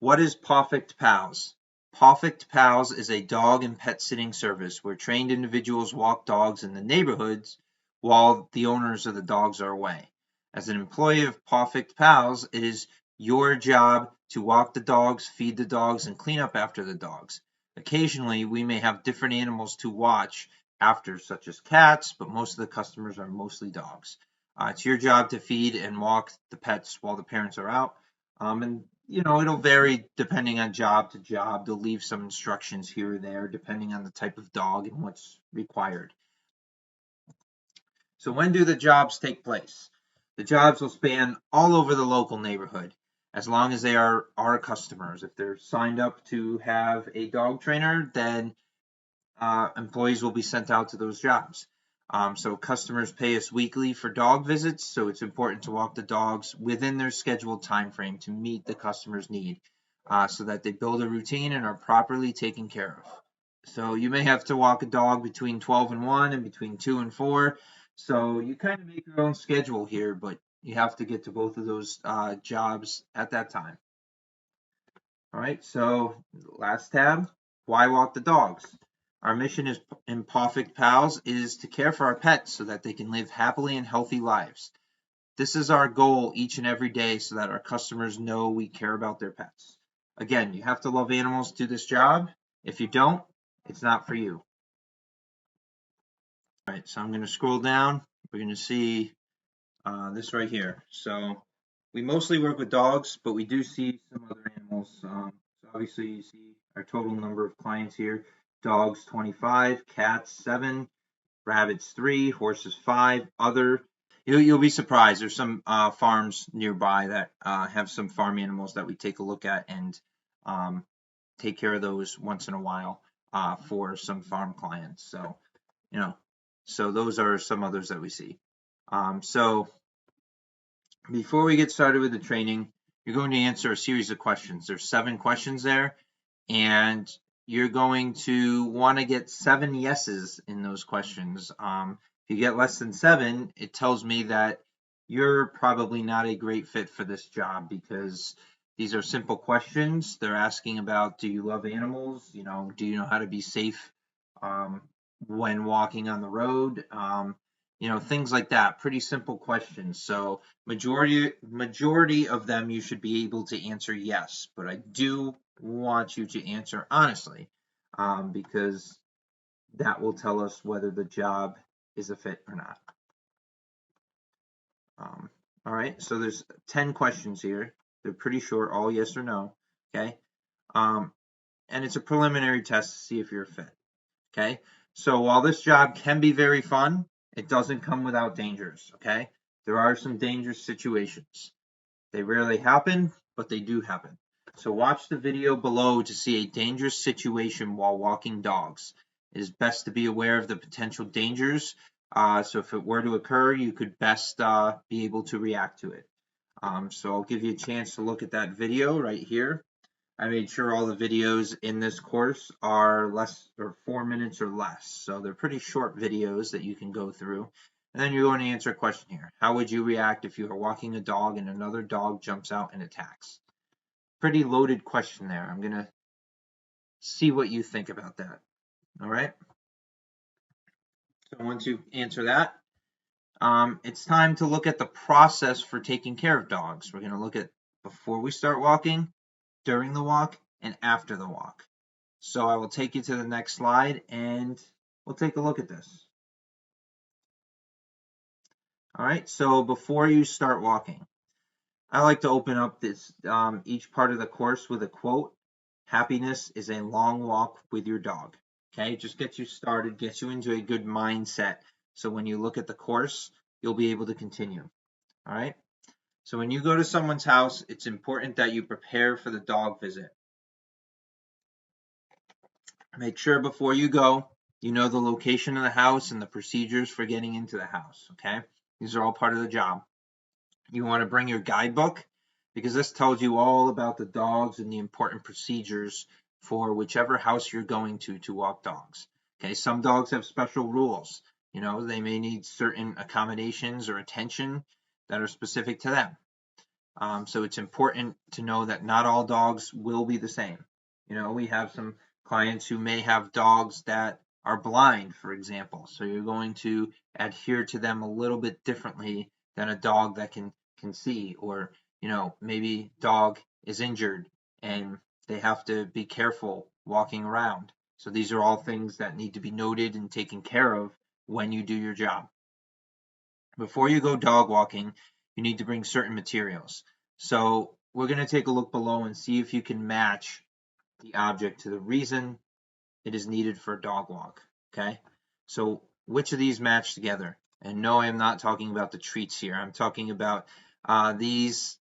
Speaker 1: What is Pawfect Pals? Pawfect Pals is a dog and pet sitting service where trained individuals walk dogs in the neighborhoods while the owners of the dogs are away. As an employee of Pawfect Pals, it is your job to walk the dogs, feed the dogs, and clean up after the dogs. Occasionally, we may have different animals to watch after, such as cats, but most of the customers are mostly dogs. It's your job to feed and walk the pets while the parents are out. And it'll vary depending on job to job. They'll leave some instructions here or there depending on the type of dog and what's required. So when do the jobs take place? The jobs will span all over the local neighborhood as long as they are our customers. If they're signed up to have a dog trainer, then employees will be sent out to those jobs. So customers pay us weekly for dog visits, so it's important to walk the dogs within their scheduled time frame to meet the customer's need, so that they build a routine and are properly taken care of. So you may have to walk a dog between 12 and 1 and between 2 and 4. So you kind of make your own schedule here, but you have to get to both of those jobs at that time. All right, so last tab, why walk the dogs? Our mission is in Pawfect Pals is to care for our pets so that they can live happily and healthy lives. This is our goal each and every day so that our customers know we care about their pets. Again, you have to love animals to do this job. If you don't, it's not for you. All right, so I'm going to scroll down. We're going to see this right here. So we mostly work with dogs, but we do see some other animals. So obviously you see our total number of clients here. Dogs 25, cats 7, rabbits 3, horses 5, other. You'll be surprised. There's some farms nearby that have some farm animals that we take a look at and take care of those once in a while for some farm clients. So, so those are some others that we see. So before we get started with the training, you're going to answer a series of questions. There's 7 questions there, and you're going to want to get 7 yeses in those questions. If you get less than 7, it tells me that you're probably not a great fit for this job because These are simple questions. They're asking about, do you love animals? Do you know how to be safe um, when walking on the road? Things like that. Pretty simple questions. So majority of them you should be able to answer yes, but I do want you to answer honestly, because that will tell us whether the job is a fit or not. All right, so there's 10 questions here. They're pretty short, all yes or no. Okay. And it's a preliminary test to see if you're a fit. Okay. So while this job can be very fun, it doesn't come without dangers. Okay. There are some dangerous situations. They rarely happen, but they do happen. So watch the video below to see a dangerous situation while walking dogs. It is best to be aware of the potential dangers. So if it were to occur, you could best be able to react to it. So I'll give you a chance to look at that video right here. I made sure all the videos in this course are less or 4 minutes or less. So they're pretty short videos that you can go through. And then you're going to answer a question here. How would you react if you are walking a dog and another dog jumps out and attacks? Pretty loaded question there. I'm going to see what you think about that. All right. So once you answer that, it's time to look at the process for taking care of dogs. We're going to look at before we start walking, during the walk, and after the walk. So I will take you to the next slide and we'll take a look at this. All right, so before you start walking, I like to open up this each part of the course with a quote. Happiness is a long walk with your dog. Okay, just gets you started, gets you into a good mindset. So when you look at the course, you'll be able to continue. All right. So when you go to someone's house, it's important that you prepare for the dog visit. Make sure before you go, you know the location of the house and the procedures for getting into the house, okay? These are all part of the job. You want to bring your guidebook because this tells you all about the dogs and the important procedures for whichever house you're going to walk dogs. Okay, some dogs have special rules. They may need certain accommodations or attention that are specific to them. So it's important to know that not all dogs will be the same. We have some clients who may have dogs that are blind, for example. So you're going to adhere to them a little bit differently than a dog that can see, or maybe dog is injured and they have to be careful walking around. So these are all things that need to be noted and taken care of when you do your job. Before you go dog walking, you need to bring certain materials. So we're going to take a look below and see if you can match the object to the reason it is needed for a dog walk. Okay, so which of these match together? And no, I am not talking about the treats here. I'm talking about these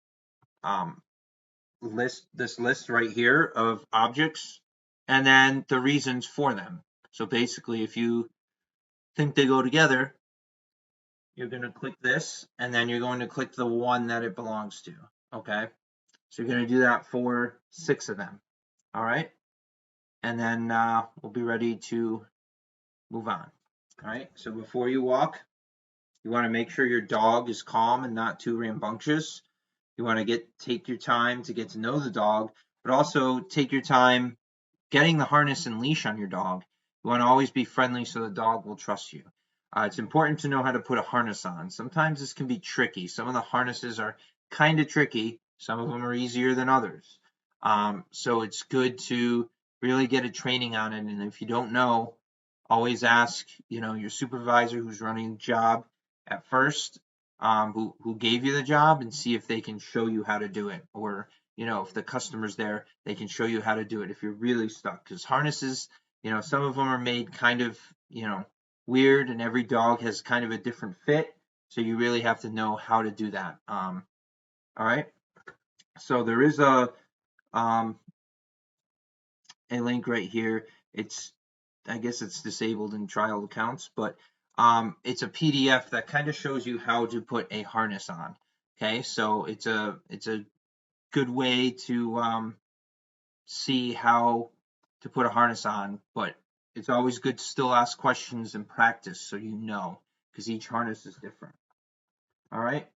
Speaker 1: this list right here of objects and then the reasons for them. So basically, if you think they go together, you're going to click this, and then you're going to click the one that it belongs to, okay? So you're going to do that for 6 of them, all right? And then we'll be ready to move on, all right? So before you walk, you want to make sure your dog is calm and not too rambunctious. You want to take your time to get to know the dog, but also take your time getting the harness and leash on your dog. You want to always be friendly so the dog will trust you. It's important to know how to put a harness on. Sometimes this can be tricky. Some of the harnesses are kind of tricky. Some of them are easier than others. So it's good to really get a training on it. And if you don't know, always ask, your supervisor who's running the job at first, who gave you the job, and see if they can show you how to do it. Or, if the customer's there, they can show you how to do it if you're really stuck. Because harnesses, some of them are made kind of, weird, and every dog has kind of a different fit. So you really have to know how to do that. All right. So there is a link right here. I guess it's disabled in trial accounts, but it's a PDF that kind of shows you how to put a harness on. Okay, so it's a good way to see how to put a harness on, but it's always good to still ask questions and practice so because each harness is different. All right,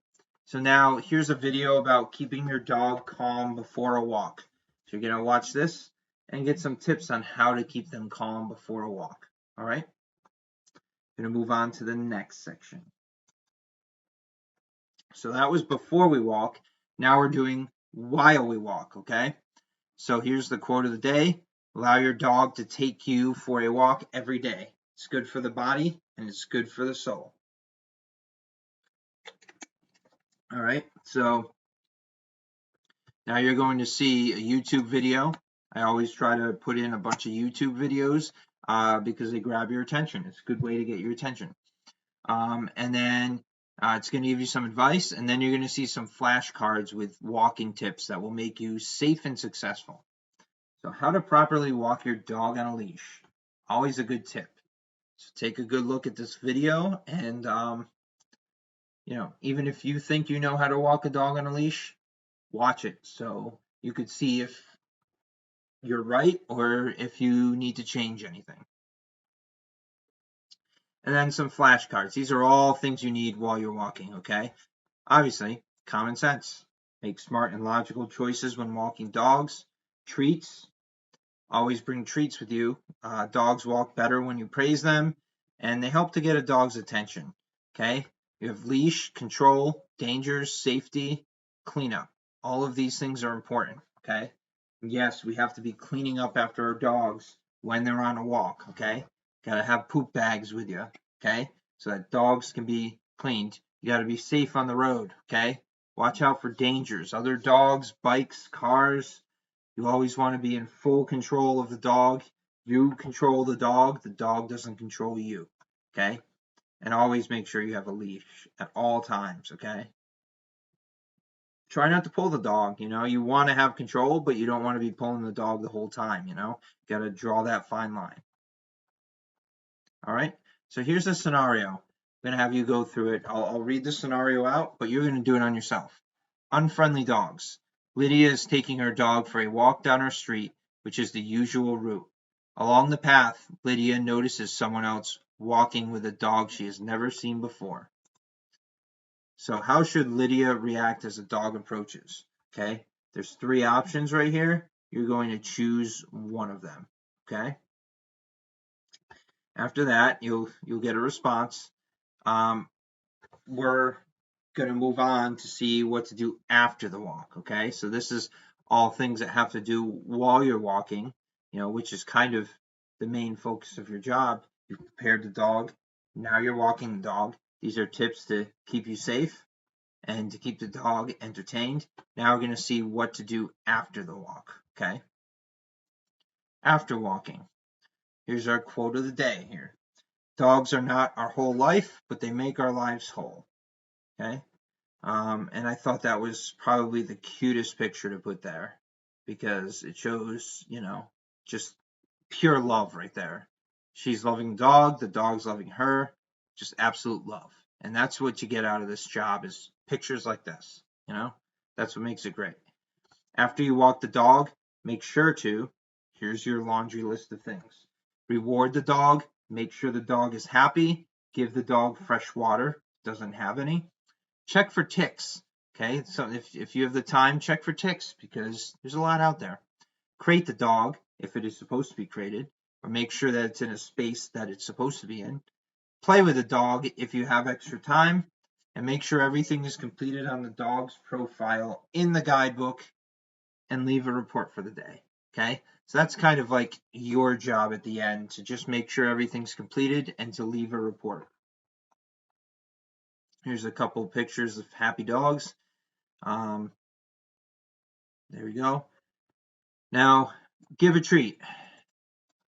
Speaker 1: So now here's a video about keeping your dog calm before a walk. So you're going to watch this and get some tips on how to keep them calm before a walk. All right? I'm going to move on to the next section. So that was before we walk. Now we're doing while we walk, okay? So here's the quote of the day. Allow your dog to take you for a walk every day. It's good for the body and it's good for the soul. All right, so now you're going to see a YouTube video. I always try to put in a bunch of YouTube videos because they grab your attention. It's a good way to get your attention. And then it's going to give you some advice, and then you're going to see some flashcards with walking tips that will make you safe and successful. So how to properly walk your dog on a leash. Always a good tip. So take a good look at this video, and even if you think you know how to walk a dog on a leash, watch it so you could see if you're right or if you need to change anything. And then some flashcards. These are all things you need while you're walking, okay? Obviously, common sense. Make smart and logical choices when walking dogs. Treats. Always bring treats with you. Dogs walk better when you praise them, and they help to get a dog's attention, okay? You have leash, control, dangers, safety, cleanup. All of these things are important, okay? Yes, we have to be cleaning up after our dogs when they're on a walk, okay? Gotta have poop bags with you, okay? So that dogs can be cleaned. You gotta be safe on the road, okay? Watch out for dangers, other dogs, bikes, cars. You always want to be in full control of the dog. You control the dog doesn't control you, okay? And always make sure you have a leash at all times, okay? Try not to pull the dog, you want to have control, but you don't want to be pulling the dog the whole time, got to draw that fine line. All right, so here's the scenario. I'm going to have you go through it. I'll read the scenario out, but you're going to do it on yourself. Unfriendly dogs. Lydia is taking her dog for a walk down her street, which is the usual route. Along the path, Lydia notices someone else walking with a dog she has never seen before. So how should Lydia react as a dog approaches? Okay, there's 3 options right here. You're going to choose one of them. Okay. After that, you'll get a response. We're going to move on to see what to do after the walk. Okay, so this is all things that have to do while you're walking, which is kind of the main focus of your job. You prepared the dog. Now you're walking the dog. These are tips to keep you safe and to keep the dog entertained. Now we're going to see what to do after the walk, okay? After walking. Here's our quote of the day here. Dogs are not our whole life, but they make our lives whole, okay? And I thought that was probably the cutest picture to put there because it shows, just pure love right there. She's loving the dog's loving her, just absolute love. And that's what you get out of this job is pictures like this, That's what makes it great. After you walk the dog, make sure to, here's your laundry list of things. Reward the dog, make sure the dog is happy, give the dog fresh water, doesn't have any. Check for ticks, okay? So if you have the time, check for ticks because there's a lot out there. Crate the dog if it is supposed to be crated, or make sure that it's in a space that it's supposed to be in. Play with the dog if you have extra time, and make sure everything is completed on the dog's profile in the guidebook, and leave a report for the day, okay? So that's kind of like your job at the end, to just make sure everything's completed and to leave a report. Here's a couple of pictures of happy dogs. There we go. Now, give a treat.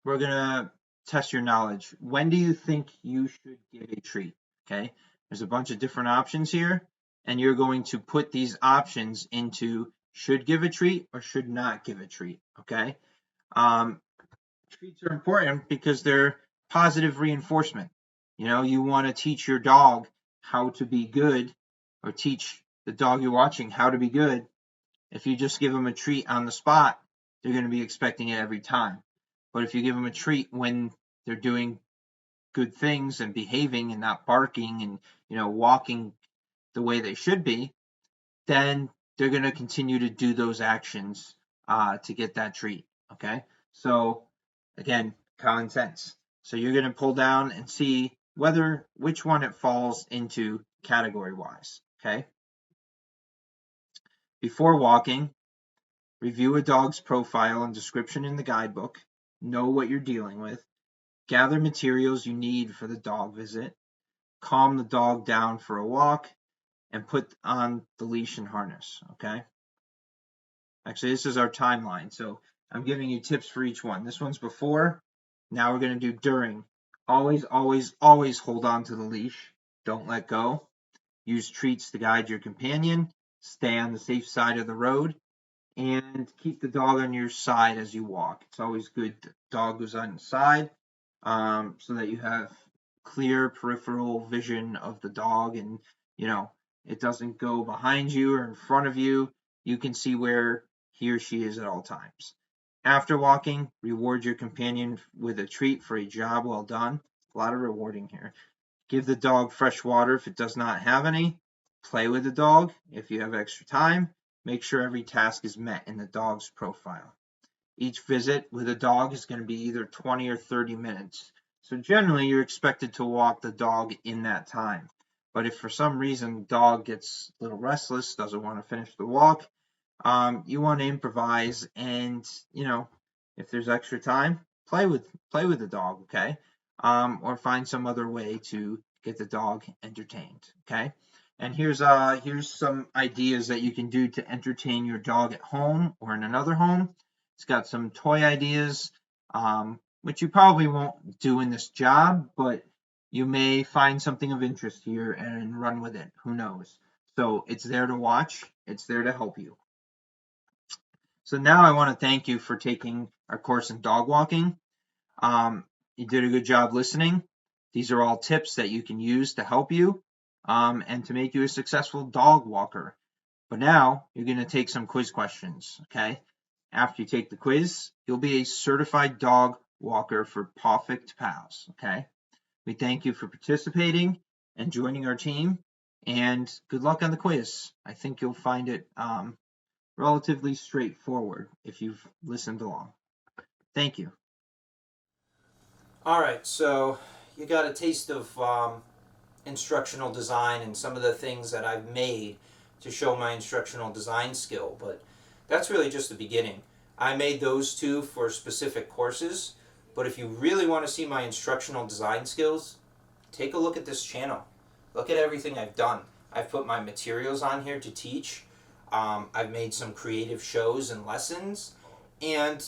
Speaker 1: We're going to test your knowledge. When do you think you should give a treat? Okay, there's a bunch of different options here, and you're going to put these options into should give a treat or should not give a treat. Okay, treats are important because they're positive reinforcement. You want to teach your dog how to be good, or teach the dog you're watching how to be good. If you just give them a treat on the spot, they're going to be expecting it every time. But if you give them a treat when they're doing good things and behaving and not barking and walking the way they should be, then they're going to continue to do those actions to get that treat. Okay, so again, common sense. So you're going to pull down and see which one it falls into category wise. Okay, before walking, review a dog's profile and description in the guidebook. Know what you're dealing with. Gather materials you need for the dog visit. Calm the dog down for a walk and put on the leash and harness. Okay. Actually, this is our timeline. So I'm giving you tips for each one. This one's before. Now we're going to do during. Always, always, always hold on to the leash. Don't let go. Use treats to guide your companion. Stay on the safe side of the road. And keep the dog on your side as you walk. It's always good the dog goes on the side so that you have clear peripheral vision of the dog, and it doesn't go behind you or in front of you. You can see where he or she is at all times. After walking, reward your companion with a treat for a job well done. A lot of rewarding here. Give the dog fresh water if it does not have any. Play with the dog if you have extra time. Make sure every task is met in the dog's profile. Each visit with a dog is going to be either 20 or 30 minutes. So generally, you're expected to walk the dog in that time. But if for some reason the dog gets a little restless, doesn't want to finish the walk, you want to improvise, and if there's extra time, play with the dog, okay? Or find some other way to get the dog entertained, okay? And here's some ideas that you can do to entertain your dog at home or in another home. It's got some toy ideas, which you probably won't do in this job, but you may find something of interest here and run with it. Who knows? So it's there to watch. It's there to help you. So now I want to thank you for taking our course in dog walking. You did a good job listening. These are all tips that you can use to help you and to make you a successful dog walker. But now you're going to take some quiz questions, okay? After you take the quiz, you'll be a certified dog walker for Perfect Pals, okay? We thank you for participating and joining our team, and good luck on the quiz. I think you'll find it relatively straightforward if you've listened along. Thank you. All right, so you got a taste of instructional design and some of the things that I've made to show my instructional design skill, but that's really just the beginning. I made those two for specific courses, but if you really want to see my instructional design skills, take a look at this channel. Look at everything I've done. I've put my materials on here to teach. I've made some creative shows and lessons, and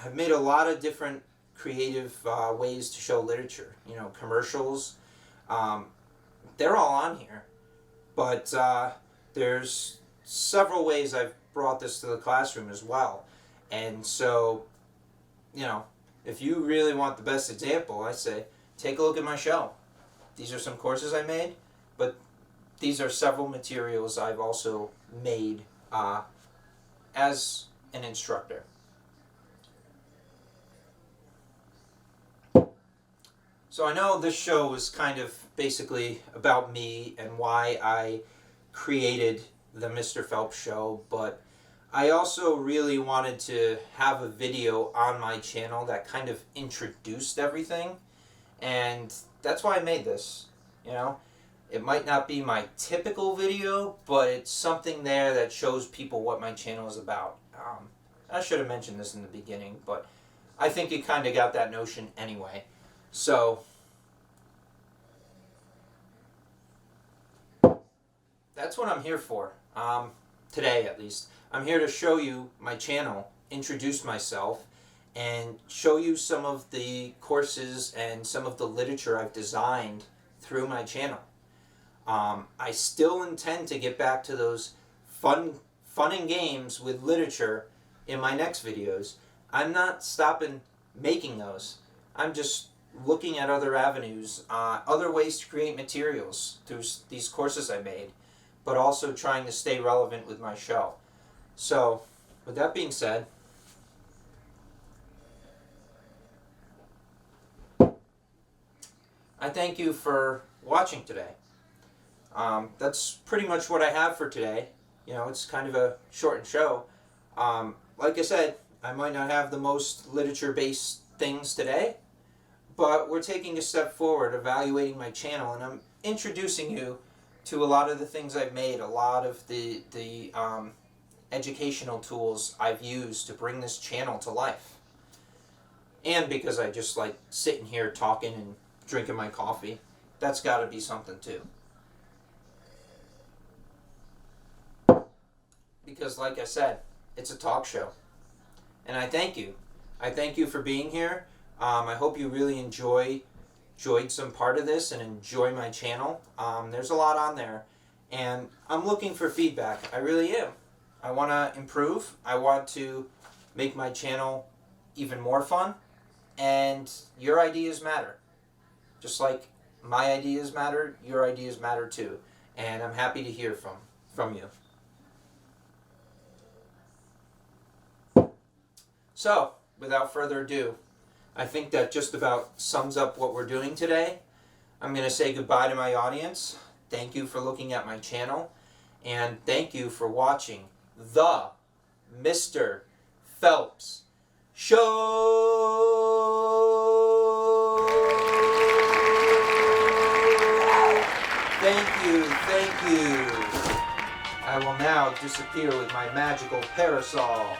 Speaker 1: I've made a lot of different creative ways to show literature. Commercials. They're all on here, but there's several ways I've brought this to the classroom as well. And so, if you really want the best example, I say take a look at my show. These are some courses I made, but these are several materials I've also made as an instructor. So I know this show is kind of basically about me and why I created the Mr. Phelps show, but I also really wanted to have a video on my channel that kind of introduced everything, and that's why I made this. It might not be my typical video, but it's something there that shows people what my channel is about. I should have mentioned this in the beginning, but I think you kind of got that notion anyway. So that's what I'm here for, today at least. I'm here to show you my channel, introduce myself, and show you some of the courses and some of the literature I've designed through my channel. I still intend to get back to those fun and games with literature in my next videos. I'm not stopping making those. I'm just looking at other avenues, other ways to create materials through these courses I made, but also trying to stay relevant with my show. So, with that being said, I thank you for watching today. That's pretty much what I have for today. You know, it's kind of a shortened show. Like I said, I might not have the most literature-based things today, but we're taking a step forward, evaluating my channel, and I'm introducing you to a lot of the things I've made, a lot of the educational tools I've used to bring this channel to life. And because I just like sitting here talking and drinking my coffee, that's got to be something too. Because like I said, it's a talk show. And I thank you. I thank you for being here. I hope you really enjoyed some part of this and enjoy my channel. There's a lot on there. And I'm looking for feedback. I really am. I want to improve. I want to make my channel even more fun. And your ideas matter. Just like my ideas matter, your ideas matter too. And I'm happy to hear from you. So, without further ado, I think that just about sums up what we're doing today. I'm going to say goodbye to my audience. Thank you for looking at my channel. And thank you for watching the Mr. Phelps Show. Thank you, thank you. I will now disappear with my magical parasol.